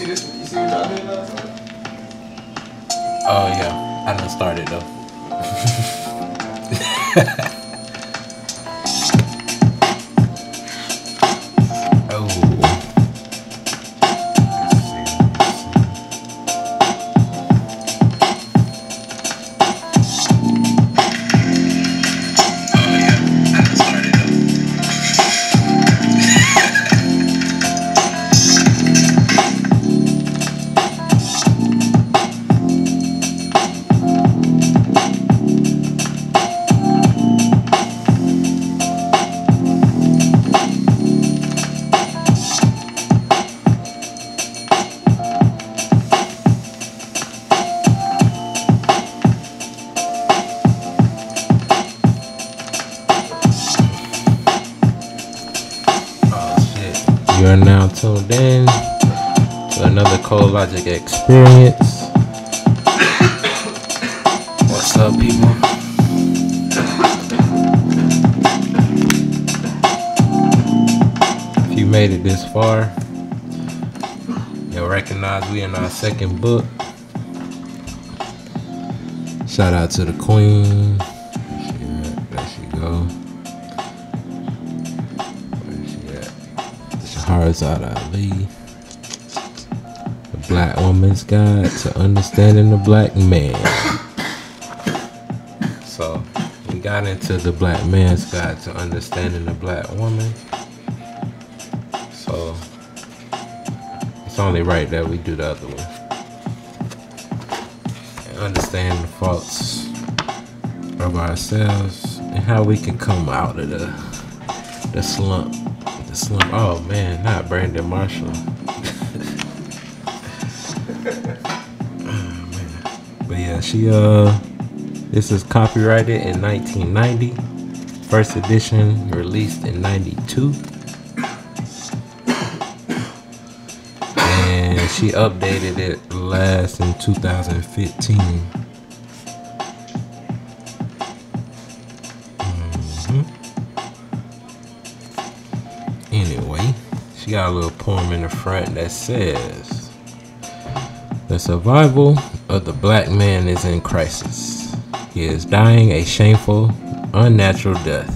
You see what y'all did last night? Oh yeah, I done started though. You are now tuned in to another ColeLogic experience. What's up, people? If you made it this far, you'll recognize we in our second book. Shout out to the queen. There she go. Shahrazad Ali, The Blackwoman's Guide to Understanding the Blackman. So, we got into The Blackman's Guide to Understanding the Blackwoman. So, it's only right that we do the other one. And understand the faults of ourselves and how we can come out of the slump. Oh man, not Brandon Marshall. Oh man. But yeah, this is copyrighted in 1990. First edition released in 92. And she updated it last in 2015. Anyway, she got a little poem in the front that says, "The survival of the black man is in crisis. He is dying a shameful, unnatural death.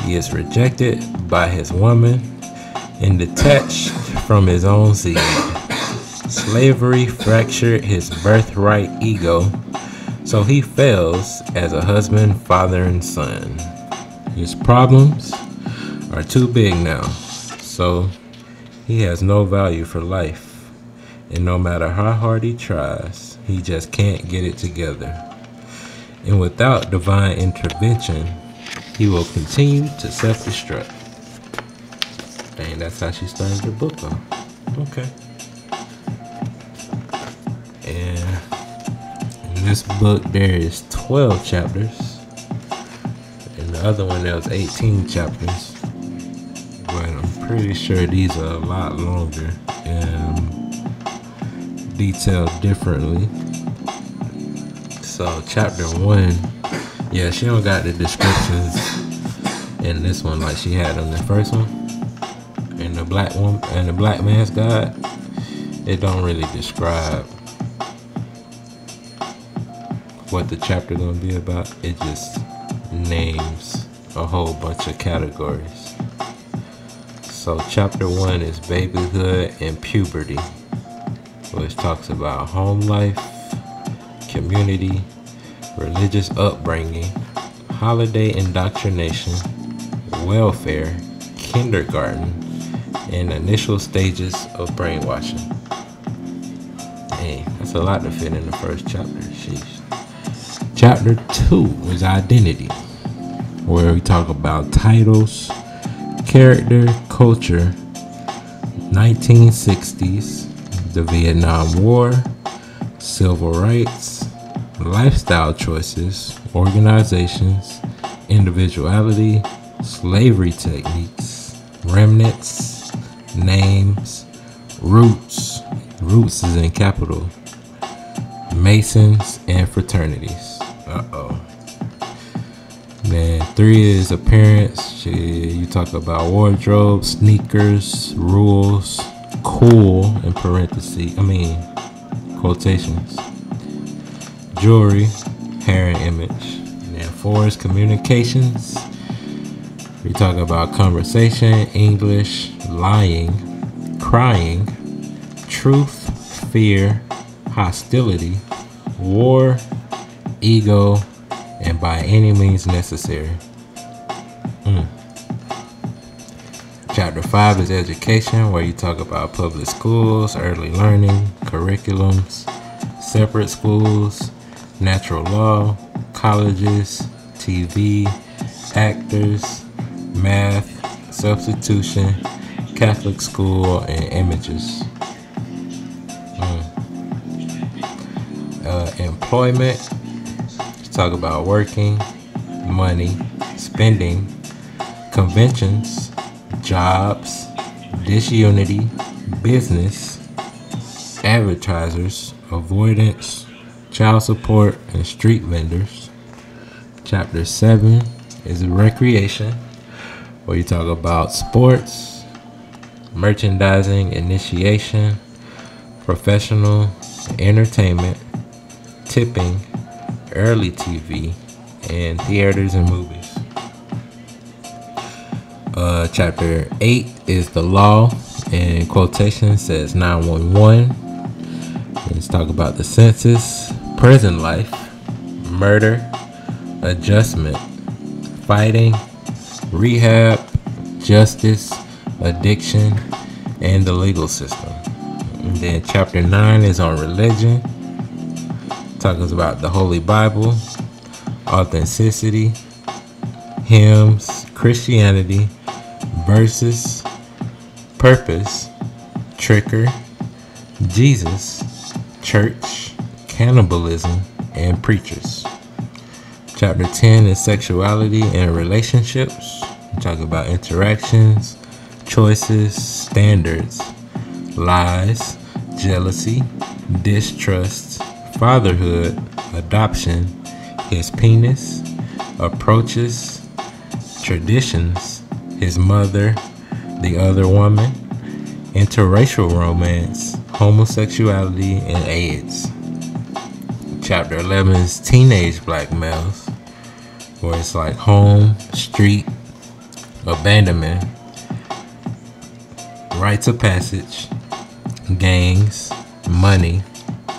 He is rejected by his woman and detached from his own seed. Slavery fractured his birthright ego, so he fails as a husband, father, and son. His problems are too big now, so he has no value for life, and no matter how hard he tries, he just can't get it together. And without divine intervention, he will continue to self-destruct." Dang, that's how she started the book off. Okay. And in this book, there is 12 chapters. In the other one, there was 18 chapters. But I'm pretty sure these are a lot longer and detailed differently. So chapter 1, yeah, she don't got the descriptions in this one like she had on the first one. In the Black Woman and the Black Man's Guide, it don't really describe what the chapter gonna be about. It just names a whole bunch of categories. So chapter 1 is babyhood and puberty, which talks about home life, community, religious upbringing, holiday indoctrination, welfare, kindergarten, and initial stages of brainwashing. Dang, that's a lot to fit in the first chapter. Sheesh. Chapter 2 is identity, where we talk about titles, character, culture, 1960s, the Vietnam War, civil rights, lifestyle choices, organizations, individuality, slavery techniques, remnants, names, roots. Roots is in capital. Masons and fraternities. Then 3 is appearance. You talk about wardrobe, sneakers, rules, cool in parentheses, quotations. Jewelry, hair and image. And then 4 is communications. We talk about conversation, English, lying, crying, truth, fear, hostility, war, ego, and by any means necessary. Chapter 5 is education, where you talk about public schools, early learning, curriculums, separate schools, natural law, colleges, TV, actors, math, substitution, Catholic school, and images. Employment, talk about working, money, spending, conventions, jobs, disunity, business, advertisers, avoidance, child support, and street vendors. Chapter 7 is recreation, where you talk about sports, merchandising, initiation, professional, entertainment, tipping, early TV, and theaters and movies. Chapter 8 is the law, and quotation says 911. Let's talk about the census, prison life, murder, adjustment, fighting, rehab, justice, addiction, and the legal system. And then chapter 9 is on religion. Talks about the Holy Bible, authenticity, hymns, Christianity, verses, purpose, trigger, Jesus, church, cannibalism, and preachers. Chapter 10 is sexuality and relationships. We talk about interactions, choices, standards, lies, jealousy, distrust, fatherhood, adoption, his penis, approaches, traditions, his mother, the other woman, interracial romance, homosexuality, and AIDS. Chapter 11 is teenage black males, where it's like home, street, abandonment, rites of passage, gangs, money,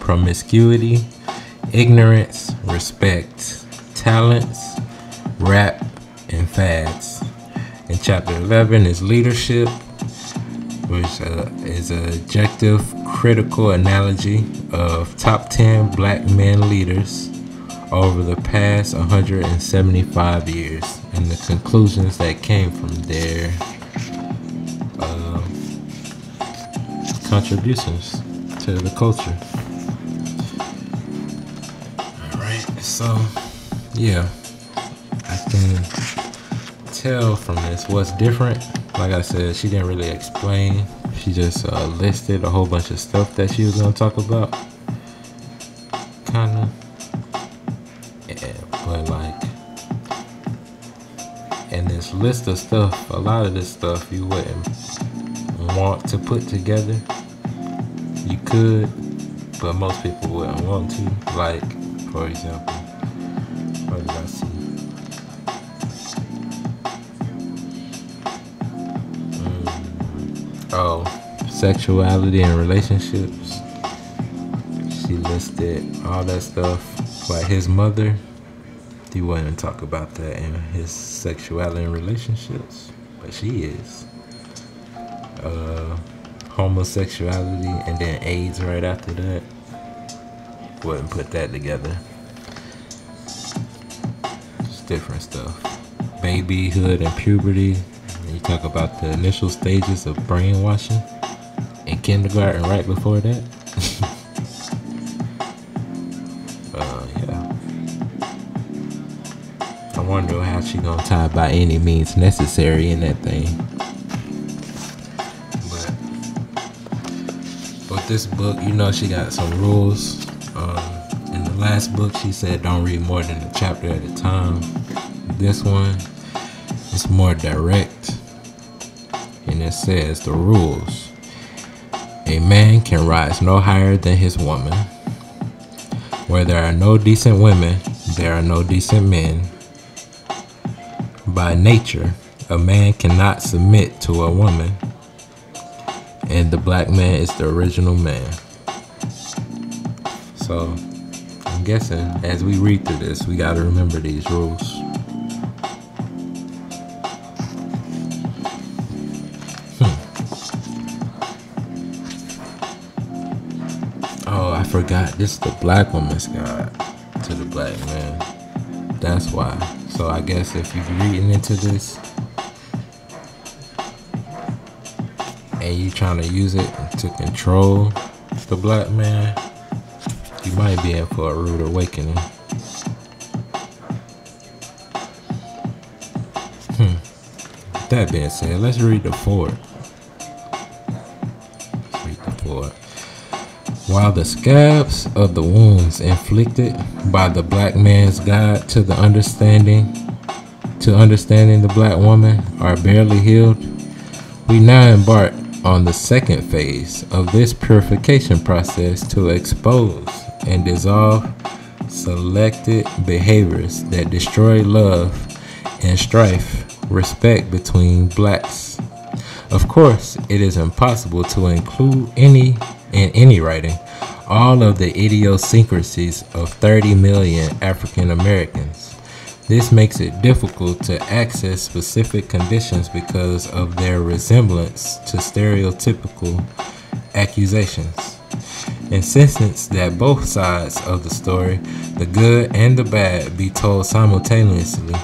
promiscuity, ignorance, respect, talents, rap, and fads. And chapter 11 is leadership, which is an objective, critical analogy of top 10 black men leaders over the past 175 years and the conclusions that came from their contributions to the culture. Alright, so yeah, I can tell from this what's different. Like I said, she didn't really explain. She just listed a whole bunch of stuff that she was going to talk about. Kind of. Yeah, but like, in this list of stuff, a lot of this stuff you wouldn't want to put together. You could, but most people wouldn't want to. Like, for example, what did I see? Sexuality and relationships. She listed all that stuff. Like his mother, he wouldn't talk about that in his sexuality and relationships, but she is. Homosexuality and then AIDS right after that. Wouldn't put that together. Just different stuff. Babyhood and puberty. You talk about the initial stages of brainwashing in kindergarten right before that. Yeah. I wonder how she gonna tie by any means necessary in that thing. But with this book, you know she got some rules. In the last book, she said don't read more than a chapter at a time. This one, it's more direct. And it says the rules. A man can rise no higher than his woman. Where there are no decent women, there are no decent men. By nature, a man cannot submit to a woman, and the black man is the original man. So, I'm guessing as we read through this, we got to remember these rules. Oh, I forgot. This is the black woman's guide to the black man. That's why. So I guess if you're reading into this and you trying to use it to control the black man, you might be in for a rude awakening. With that being said, let's read the foreword. Let's read the foreword. While the scabs of the wounds inflicted by the black man's guide to understanding the black woman are barely healed, we now embark on the second phase of this purification process to expose and dissolve selected behaviors that destroy love and strife, respect between blacks. Of course, it is impossible to include in any writing all of the idiosyncrasies of 30 million African Americans. This makes it difficult to access specific conditions because of their resemblance to stereotypical accusations. Insistence that both sides of the story, the good and the bad, be told simultaneously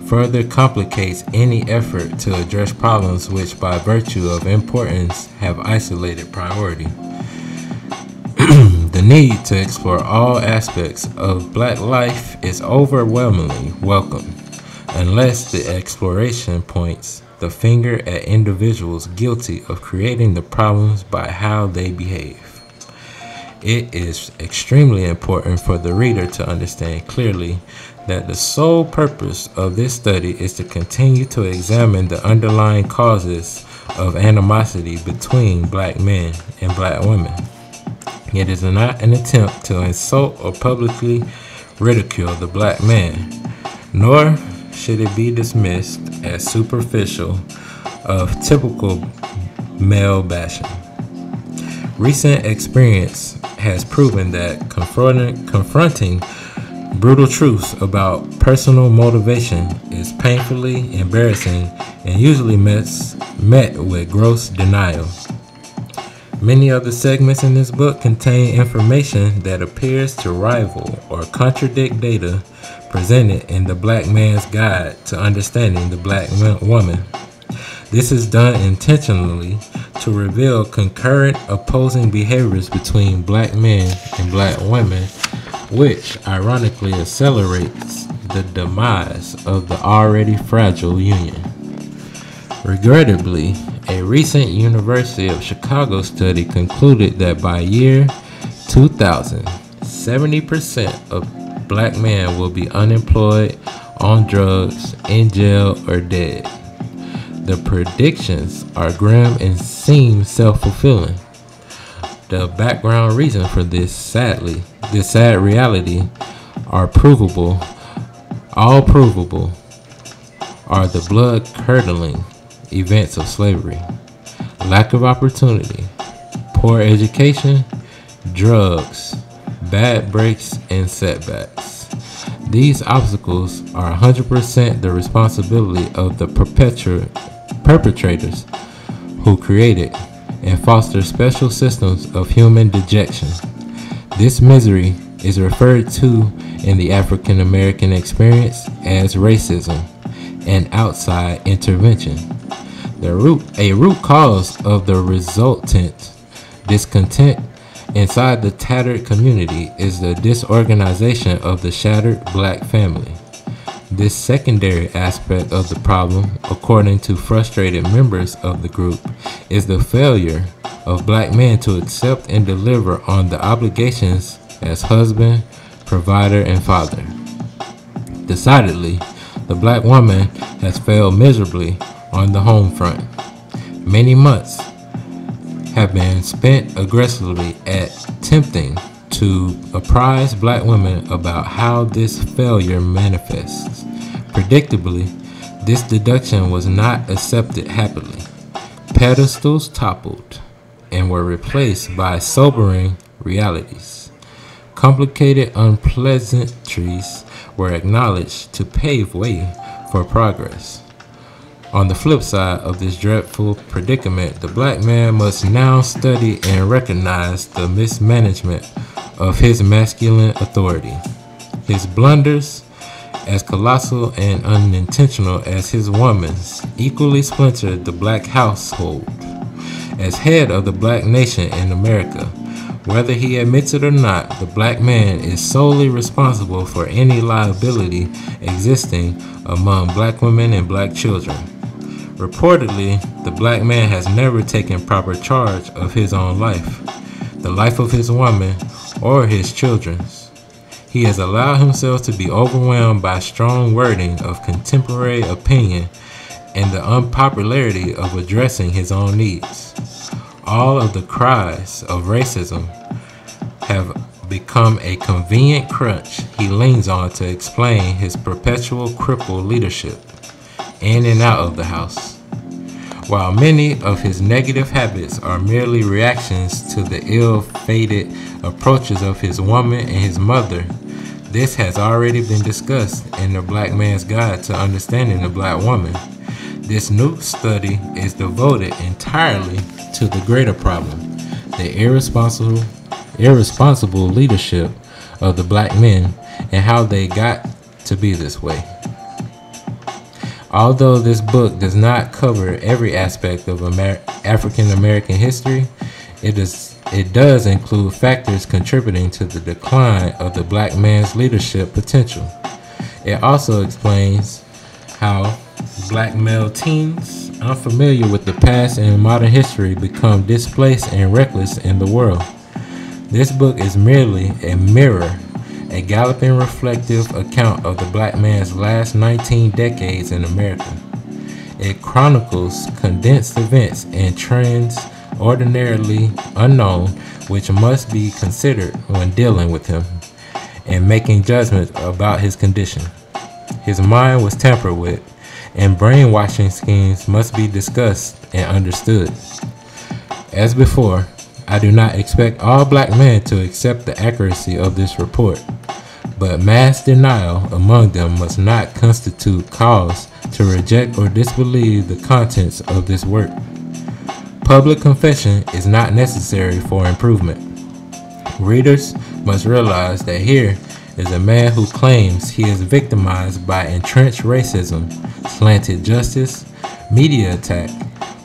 further complicates any effort to address problems which by virtue of importance have isolated priority. The need to explore all aspects of black life is overwhelmingly welcome, unless the exploration points the finger at individuals guilty of creating the problems by how they behave. It is extremely important for the reader to understand clearly that the sole purpose of this study is to continue to examine the underlying causes of animosity between black men and black women. It is not an attempt to insult or publicly ridicule the black man, nor should it be dismissed as superficial of typical male bashing. Recent experience has proven that confronting brutal truths about personal motivation is painfully embarrassing and usually met with gross denial. Many of the segments in this book contain information that appears to rival or contradict data presented in the Black Man's Guide to Understanding the Black Woman. This is done intentionally to reveal concurrent opposing behaviors between black men and black women, which ironically accelerates the demise of the already fragile union. Regrettably, a recent University of Chicago study concluded that by year 2000, 70% of black men will be unemployed, on drugs, in jail, or dead. The predictions are grim and seem self-fulfilling. The background reason for this sad reality all provable, are the blood-curdling events of slavery, lack of opportunity, poor education, drugs, bad breaks, and setbacks. These obstacles are 100% the responsibility of the perpetrators who created and foster special systems of human dejection. This misery is referred to in the African American experience as racism and outside intervention. A root cause of the resultant discontent inside the tattered community is the disorganization of the shattered black family. This secondary aspect of the problem, according to frustrated members of the group, is the failure of black men to accept and deliver on the obligations as husband, provider, and father. Decidedly, the black woman has failed miserably on the home front. Many months have been spent aggressively at attempting to apprise black women about how this failure manifests. Predictably, this deduction was not accepted happily. Pedestals toppled and were replaced by sobering realities. Complicated unpleasantries were acknowledged to pave way for progress. On the flip side of this dreadful predicament, the black man must now study and recognize the mismanagement of his masculine authority. His blunders, as colossal and unintentional as his woman's, equally splintered the black household. As head of the black nation in America, whether he admits it or not, the black man is solely responsible for any liability existing among black women and black children. Reportedly, the black man has never taken proper charge of his own life, the life of his woman, or his children's. He has allowed himself to be overwhelmed by strong wording of contemporary opinion and the unpopularity of addressing his own needs. All of the cries of racism have become a convenient crutch he leans on to explain his perpetual crippled leadership in and out of the house. While many of his negative habits are merely reactions to the ill-fated approaches of his woman and his mother, this has already been discussed in The Black Man's Guide to Understanding the Black Woman. This new study is devoted entirely to the greater problem, the irresponsible leadership of the black men and how they got to be this way. Although this book does not cover every aspect of African American history, it does include factors contributing to the decline of the black man's leadership potential. It also explains how black male teens, unfamiliar with the past and modern history, become displaced and reckless in the world. This book is merely a mirror, a galloping reflective account of the black man's last 19 decades in America. It chronicles condensed events and trends ordinarily unknown, which must be considered when dealing with him and making judgments about his condition. His mind was tampered with, and brainwashing schemes must be discussed and understood. As before, I do not expect all black men to accept the accuracy of this report, but mass denial among them must not constitute cause to reject or disbelieve the contents of this work. Public confession is not necessary for improvement. Readers must realize that here is a man who claims he is victimized by entrenched racism, slanted justice, media attack,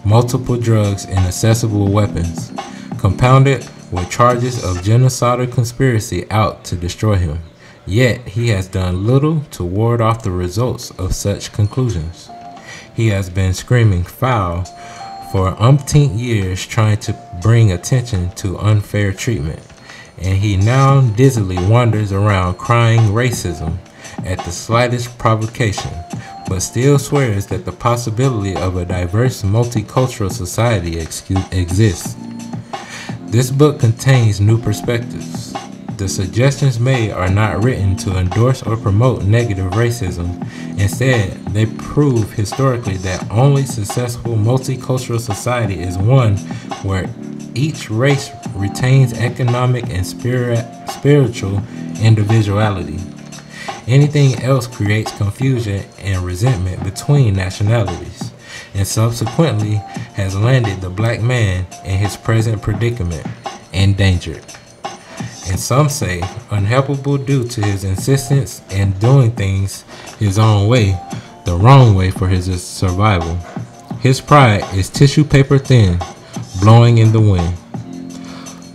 multiple drugs and accessible weapons, compounded with charges of genocidal conspiracy out to destroy him. Yet he has done little to ward off the results of such conclusions. He has been screaming foul for umpteen years, trying to bring attention to unfair treatment, and he now dizzily wanders around crying racism at the slightest provocation, but still swears that the possibility of a diverse multicultural society exists. This book contains new perspectives. The suggestions made are not written to endorse or promote negative racism. Instead, they prove historically that only successful multicultural society is one where each race retains economic and spiritual individuality. Anything else creates confusion and resentment between nationalities, and subsequently has landed the black man in his present predicament, endangered. And some say unhelpable due to his insistence in doing things his own way, the wrong way for his survival. His pride is tissue paper thin, blowing in the wind.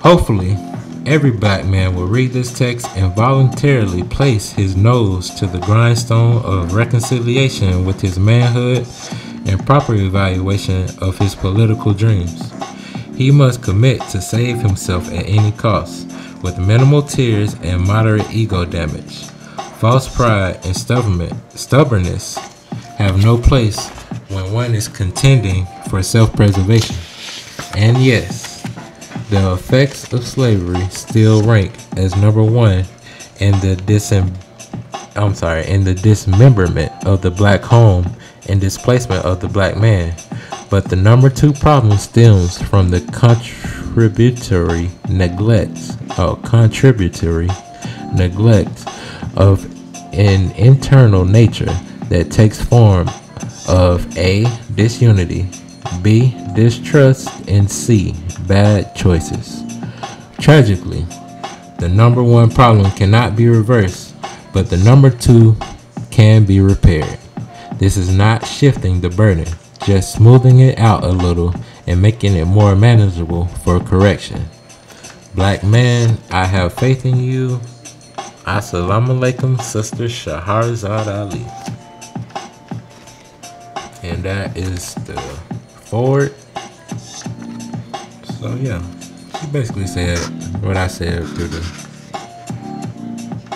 Hopefully, every black man will read this text and voluntarily place his nose to the grindstone of reconciliation with his manhood and proper evaluation of his political dreams. He must commit to save himself at any cost, with minimal tears and moderate ego damage. False pride and stubbornness have no place when one is contending for self-preservation. And yes, The effects of slavery still rank as number one in the dismemberment of the black home and displacement of the black man. But the number two problem stems from the contributory neglect of an internal nature that takes form of A. disunity, B. distrust, and C. bad choices. Tragically, the number one problem cannot be reversed, but the number two can be repaired. This is not shifting the burden, just smoothing it out a little and making it more manageable for correction. Black man, I have faith in you. Assalamu alaikum, Sister Shahrazad Ali. And that is the forward. So yeah, she basically said what I said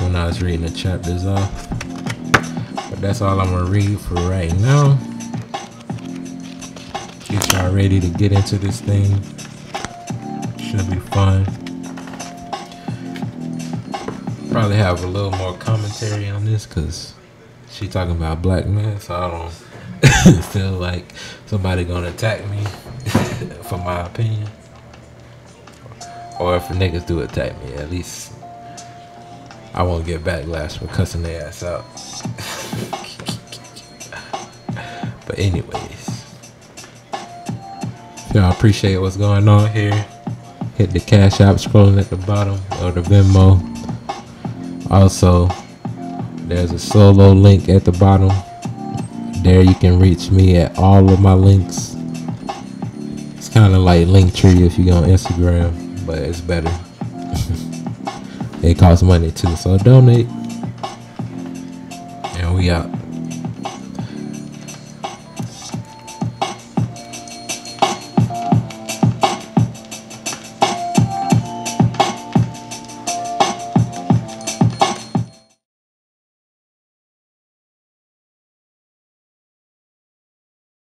when I was reading the chapters off. But that's all I'm gonna read for right now. Get y'all ready to get into this thing. Should be fun. Probably have a little more commentary on this because she talking about black men, so I don't feel like somebody gonna attack me for my opinion. Or if niggas do attack me, at least I won't get backlash for cussing their ass out. But anyways, if y'all appreciate what's going on here, hit the Cash App scrolling at the bottom, or the Venmo. Also, there's a solo link at the bottom. There you can reach me at all of my links. It's kind of like Linktree if you go on Instagram, but it's better. It costs money too, so donate. And we out.